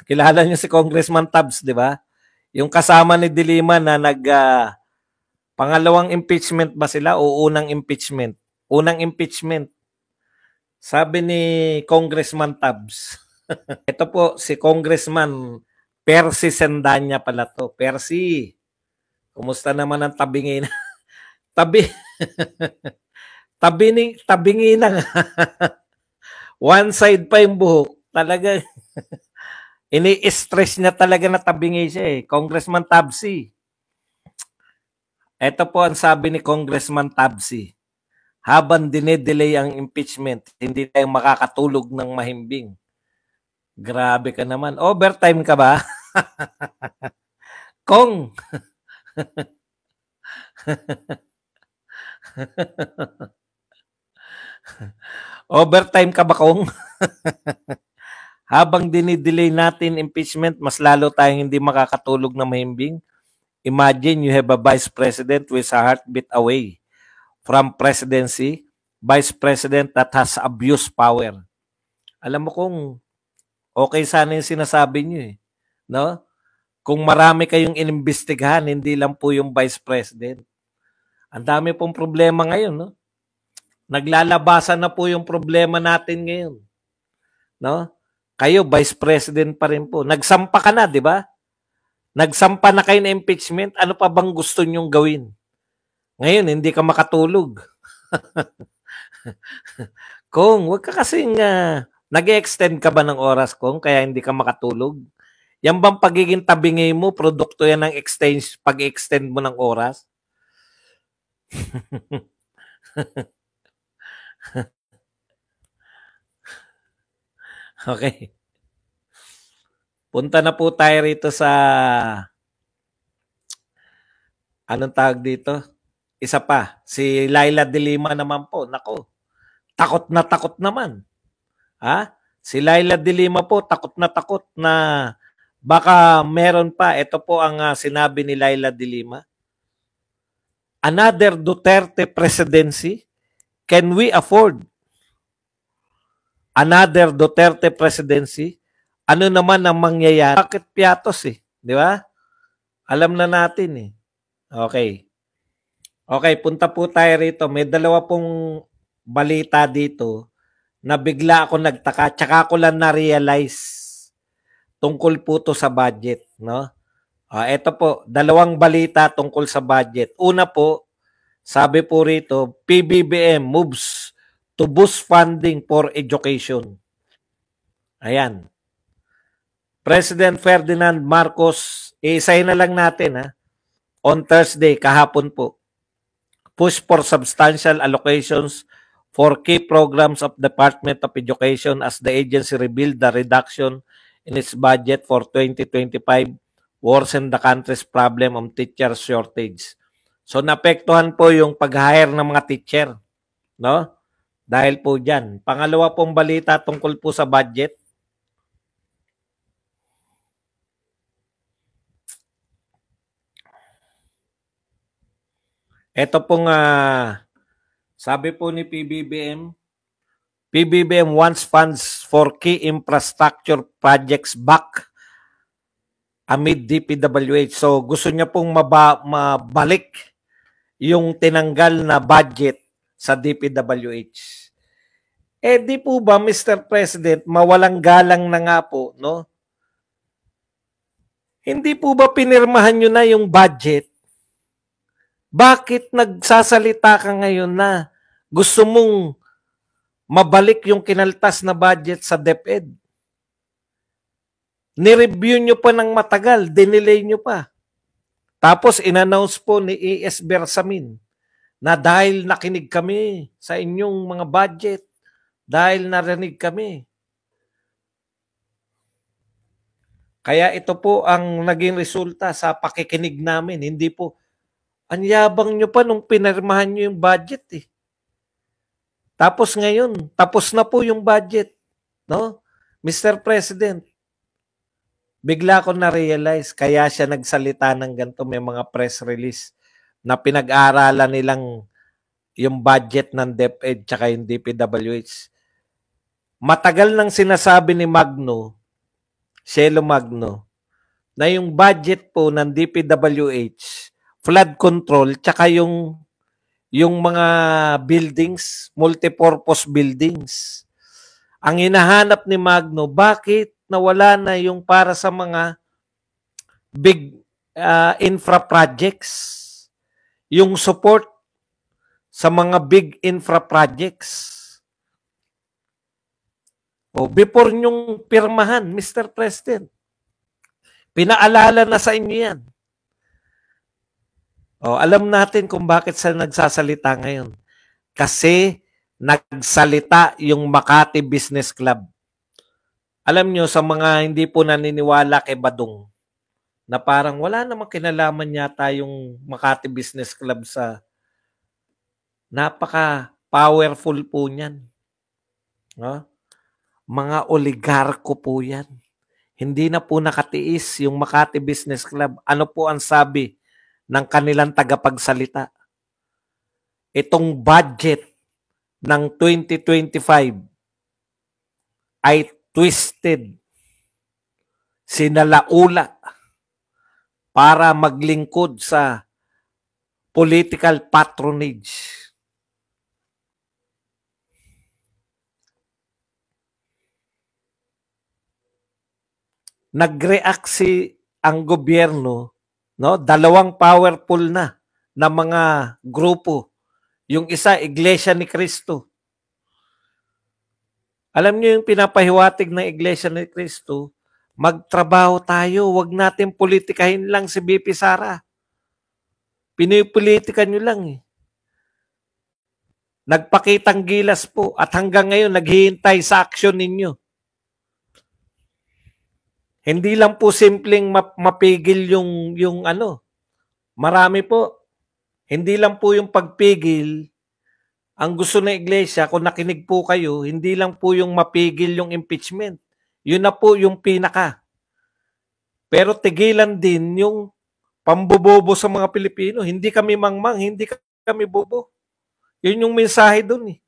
Kilala niyo si Congressman Tabs, di ba? Yung kasama ni De Lima na pangalawang impeachment ba sila o unang impeachment? Unang impeachment. Sabi ni Congressman Tabs, ito po si Congressman Percy Sendanya pala to. Percy, kumusta naman ang tabingi na? Tabi, tabingi na nga. One side pa yung buhok. Talaga, ini-stress niya talaga na tabingi siya eh. Congressman Tabsi. Ito po ang sabi ni Congressman Tabsi. Habang dinedelay ang impeachment, hindi tayo makakatulog ng mahimbing. Grabe ka naman. Overtime ka ba? Kong! Overtime ka ba, Kong? Habang dinidelay natin impeachment, mas lalo tayong hindi makakatulog na mahimbing. Imagine you have a vice president with a heartbeat away from presidency, vice president that has abused power. Alam mo kung okay sana yung sinasabi niyo eh. No? Kung marami kayong inimbestigahan, hindi lang po yung vice president. Ang dami pong problema ngayon, no? Naglalabasan na po yung problema natin ngayon. No? Kayo, vice president pa rin po. Nagsampa ka na, di ba? Nagsampa na kayo na impeachment. Ano pa bang gusto nyong gawin? Ngayon, hindi ka makatulog. Kung, wag ka kasing nag-extend ka ba ng oras, Kung, kaya hindi ka makatulog? Yan bang pagiging tabingi mo, produkto yan ng pag-extend mo ng oras? Okay. Punta na po tayo rito sa anong tawag dito? Isa pa, si Laila De Lima naman po. Nako, takot naman. Ha? Si Laila De Lima po, takot na baka meron pa. Ito po ang sinabi ni Laila De Lima. Another Duterte presidency? Can we afford another Duterte presidency? Ano naman ang mangyayari? Bakit piatos eh? Di ba? Alam na natin eh. Okay. Okay, punta po tayo rito. May dalawa pong balita dito na bigla ako nagtaka. Tsaka ko lang na-realize tungkol po to sa budget. No? Ito po, dalawang balita tungkol sa budget. Una po, sabi po rito, PBBM moves to boost funding for education. Ayan. President Ferdinand Marcos, isahin na lang natin on Thursday, kahapon po, push for substantial allocations for key programs of Department of Education as the agency revealed the reduction in its budget for 2025 worsen the country's problem of teacher shortage. So naapektuhan po yung pag-hire ng mga teacher, no? Dahil po diyan. Pangalawa pong balita tungkol po sa budget. Ito pong sabi po ni PBBM wants funds for key infrastructure projects back amid DPWH. So gusto niya pong mabalik yung tinanggal na budget sa DPWH. Di po ba, Mr. President, mawalang galang na nga po, no? Hindi po ba pinirmahan nyo na yung budget? Bakit nagsasalita ka ngayon na gusto mong mabalik yung kinaltas na budget sa DepEd? Ni-review nyo pa ng matagal, dinelay nyo pa. Tapos in-announce po ni E.S. Bersamin na dahil nakinig kami sa inyong mga budget, dahil narinig kami. Kaya ito po ang naging resulta sa pakikinig namin. Hindi po, ang yabang nyo pa nung pinirmahan nyo yung budget eh. Tapos ngayon, tapos na po yung budget. No? Mr. President, bigla ko na-realize, kaya siya nagsalita ng ganito, may mga press release na pinag-aaralan nilang yung budget ng DepEd tsaka yung DPWH. Matagal nang sinasabi ni Magno, Cielo Magno, na yung budget po ng DPWH, flood control, tsaka yung mga buildings, multipurpose buildings. Ang hinahanap ni Magno, bakit nawala na yung para sa mga big infra projects, yung support sa mga big infra projects. O, before nyong pirmahan, Mr. President, pinaalala na sa inyo yan. O, alam natin kung bakit sa nagsasalita ngayon. Kasi nagsalita yung Makati Business Club. Alam nyo, sa mga hindi po naniniwala kay Badong, na parang wala namang kinalaman yata yung Makati Business Club sa napaka-powerful po niyan. No? Mga oligarko po yan. Hindi na po nakatiis yung Makati Business Club. Ano po ang sabi ng kanilang tagapagsalita? Itong budget ng 2025 ay twisted, sinalaula para maglingkod sa political patronage. Nag-react ang gobyerno, no? Dalawang powerful na mga grupo. Yung isa, Iglesia ni Cristo. Alam niyo yung pinapahiwatig ng Iglesia ni Cristo, magtrabaho tayo, wag natin politikahin lang si BP Sara. Pinipolitika nyo lang eh. Nagpakitang gilas po at hanggang ngayon naghihintay sa aksyon ninyo. Hindi lang po simpleng mapigil yung ano. Marami po. Hindi lang po yung pagpigil. Ang gusto ng iglesia, kung nakinig po kayo, hindi lang po yung mapigil yung impeachment. Yun na po yung pinaka. Pero tigilan din yung pambobobo sa mga Pilipino. Hindi kami mangmang, hindi kami bobo. Yun yung mensahe dun eh.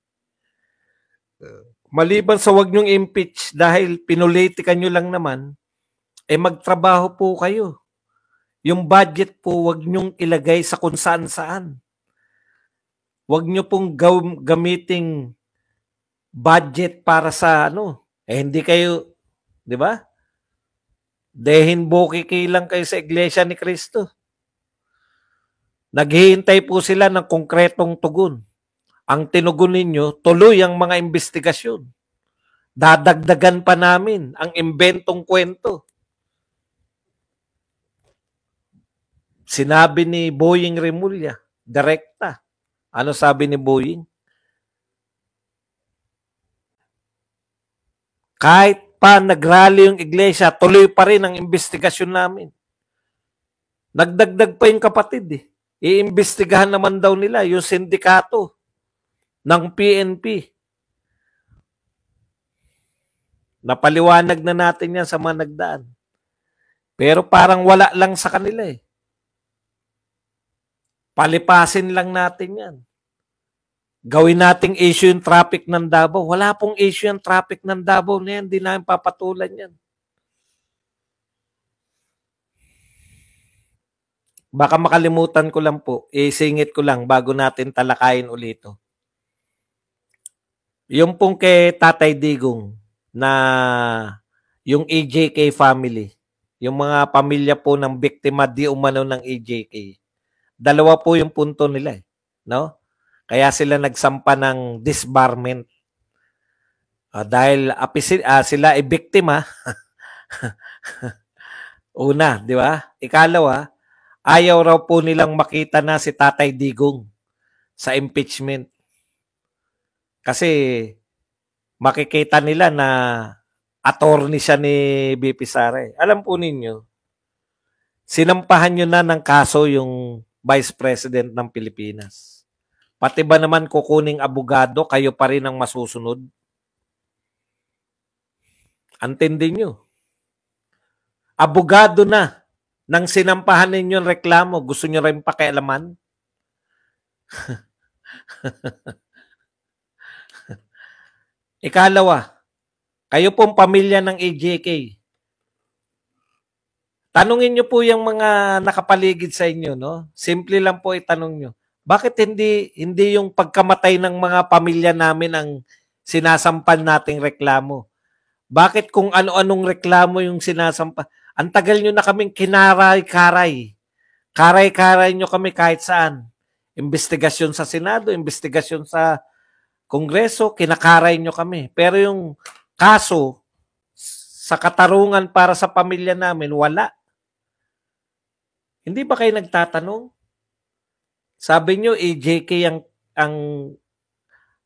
Maliban sa wag nyong impeach dahil pinolitikan nyo lang naman, magtrabaho po kayo. Yung budget po, wag nyong ilagay sa kung saan-saan. Wag nyo pong gamiting budget para sa ano. Hindi kayo, di ba? Dehin bukiki lang kayo sa Iglesia ni Cristo. Naghihintay po sila ng konkretong tugon. Ang tinugon ninyo, tuloy ang mga investigasyon. Dadagdagan pa namin ang imbentong kwento. Sinabi ni Boying Remulla, direkta. Ano sabi ni Boying? Kahit pa nagrally yung iglesia, tuloy pa rin ang investigasyon namin. Nagdagdag pa yung kapatid eh. Iimbestigahan naman daw nila yung sindikato ng PNP. Napaliwanag na natin yan sa mga nagdaan. Pero parang wala lang sa kanila eh. Palipasin lang natin yan. Gawin nating issue yung traffic ng Davao. Wala pong issue yung traffic ng Davao na yan. Hindi namin papatulan yan. Baka makalimutan ko lang po. Isingit ko lang bago natin talakayin ulito. Yung pong kay Tatay Digong na yung EJK family. Yung mga pamilya po ng biktima di umano ng EJK. Dalawa po yung punto nila eh, no? Kaya sila nagsampa ng disbarment. Dahil sila ay biktima. Una, di ba? Ikalawa, ayaw raw po nilang makita na si Tatay Digong sa impeachment. Kasi makikita nila na attorney siya ni BP Sara. Alam po ninyo, sinampahan nyo na ng kaso yung Vice President ng Pilipinas. Pati ba naman kukuning abogado, kayo pa rin ang masusunod? Antindi nyo. Abogado na nang sinampahan ninyo yung reklamo, gusto nyo rin pakialaman? Ikalawa, kayo pong pamilya ng EJK, Tanungin nyo po yung mga nakapaligid sa inyo, no? Simple lang po itanong nyo. Bakit hindi yung pagkamatay ng mga pamilya namin ang sinasampan nating reklamo? Bakit kung ano-anong reklamo yung sinasampan? Ang tagal nyo na kaming kinaray-karay. Karay-karay nyo kami kahit saan. Investigasyon sa Senado, investigasyon sa Kongreso, kinakaray nyo kami. Pero yung kaso sa katarungan para sa pamilya namin, wala. Hindi ba kayo nagtatanong? Sabi nyo, EJK ang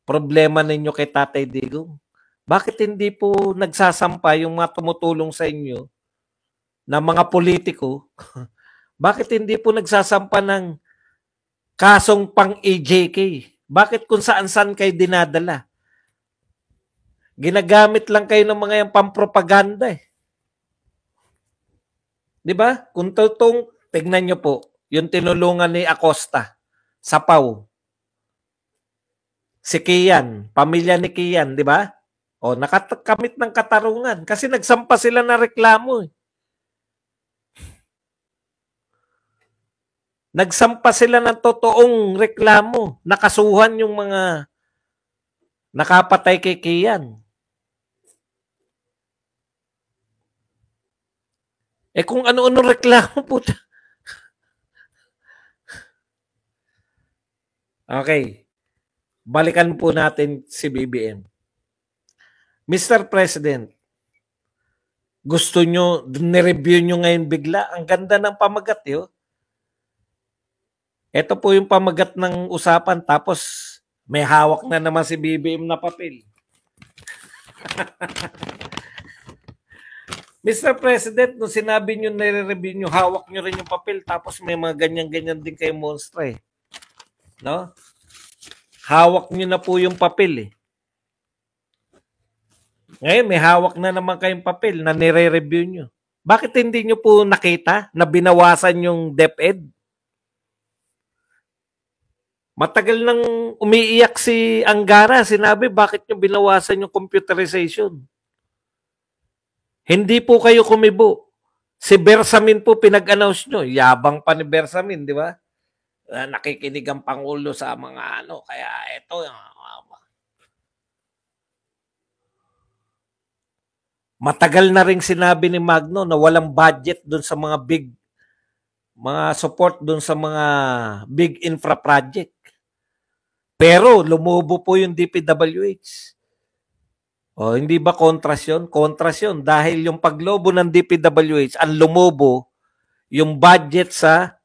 problema ninyo kay Tatay Digong. Bakit hindi po nagsasampa yung mga tumutulong sa inyo na mga politiko? Bakit hindi po nagsasampa ng kasong pang EJK? Bakit kung saan-saan kayo dinadala? Ginagamit lang kayo ng mga yung pampropaganda eh. Di ba? Kung totoong, tignan nyo po, yung tinulungan ni Acosta sa Pau. Si Kian, pamilya ni Kian, di ba? O, nakakamit ng katarungan kasi nagsampa sila na reklamo eh. Nagsampa sila ng totoong reklamo. Nakasuhan yung mga nakapatay kay Kian. Eh kung ano-ano reklamo po. Okay. Balikan po natin si BBM. Mr. President, gusto nyo, nireview nyo ngayon bigla. Ang ganda ng pamagat yun. Ito po yung pamagat ng usapan tapos may hawak na naman si BBM na papel. Mr. President, nung sinabi nyo nire-review nyo, hawak nyo rin yung papel tapos may mga ganyan-ganyan din kayo monstre. No? Hawak nyo na po yung papel eh. Ngayon, may hawak na naman kayong papel na nire-review nyo. Bakit hindi nyo po nakita na binawasan yung DepEd? Matagal nang umiiyak si Angara. Sinabi, bakit nyo binawasan yung computerization? Hindi po kayo kumibo. Si Bersamin po pinag-announce nyo. Yabang pa ni Bersamin, di ba? Nakikinig ang Pangulo sa mga ano. Kaya ito, matagal na rin sinabi ni Magno na walang budget doon sa mga support doon sa mga big infra project. Pero lumubo po yung DPWH. O, hindi ba kontras yun? Kontras yun. Dahil yung paglobo ng DPWH, ang lumubo yung budget sa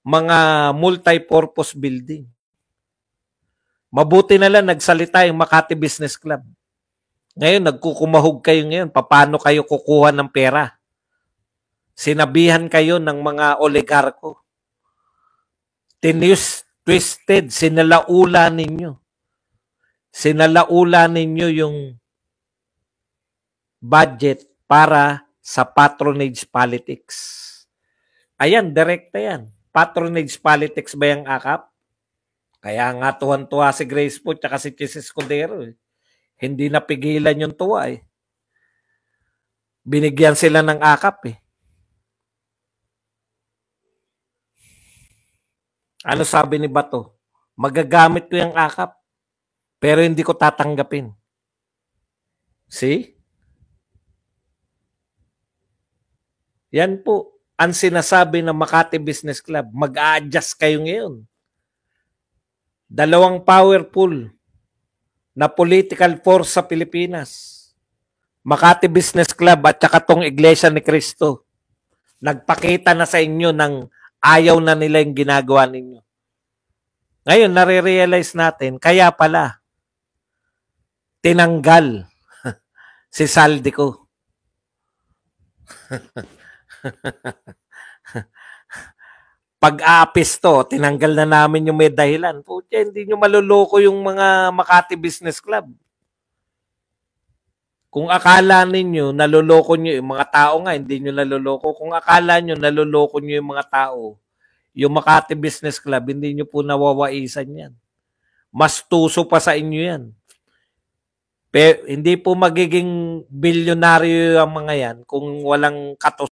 mga multi-purpose building. Mabuti na lang nagsalita yung Makati Business Club. Ngayon, nagkukumahog kayo ngayon. Paano kayo kukuha ng pera? Sinabihan kayo ng mga oligarko. Twisted, sinalaula ninyo. Sinalaula ninyo yung budget para sa patronage politics. Ayan, direkta yan. Patronage politics ba yung akap? Kaya nga tuwan-tuwa si Grace po tsaka si Chis Escudero. Eh. Hindi napigilan yung tuwa eh. Binigyan sila ng akap eh. Ano sabi ni Bato? Magagamit ko yung akap, pero hindi ko tatanggapin. See? Yan po ang sinasabi ng Makati Business Club. Mag-a-adjust kayo ngayon. Dalawang powerful na political force sa Pilipinas. Makati Business Club at saka tong Iglesia ni Cristo. Nagpakita na sa inyo ng ayaw na nila yung ginagawa ninyo. Ngayon, nare-realize natin, kaya pala, tinanggal si Saldico. Pag-aapis to, tinanggal na namin yung may dahilan. Pucha, hindi nyo maluloko yung mga Makati Business Club. Kung akala ninyo, naluloko nyo yung mga tao nga, hindi nyo naluloko. Kung akala nyo, naluloko nyo yung mga tao, yung Makati Business Club, hindi nyo po nawawaisan yan. Mas tuso pa sa inyo yan. Pero hindi po magiging bilyonaryo ang mga yan kung walang katos.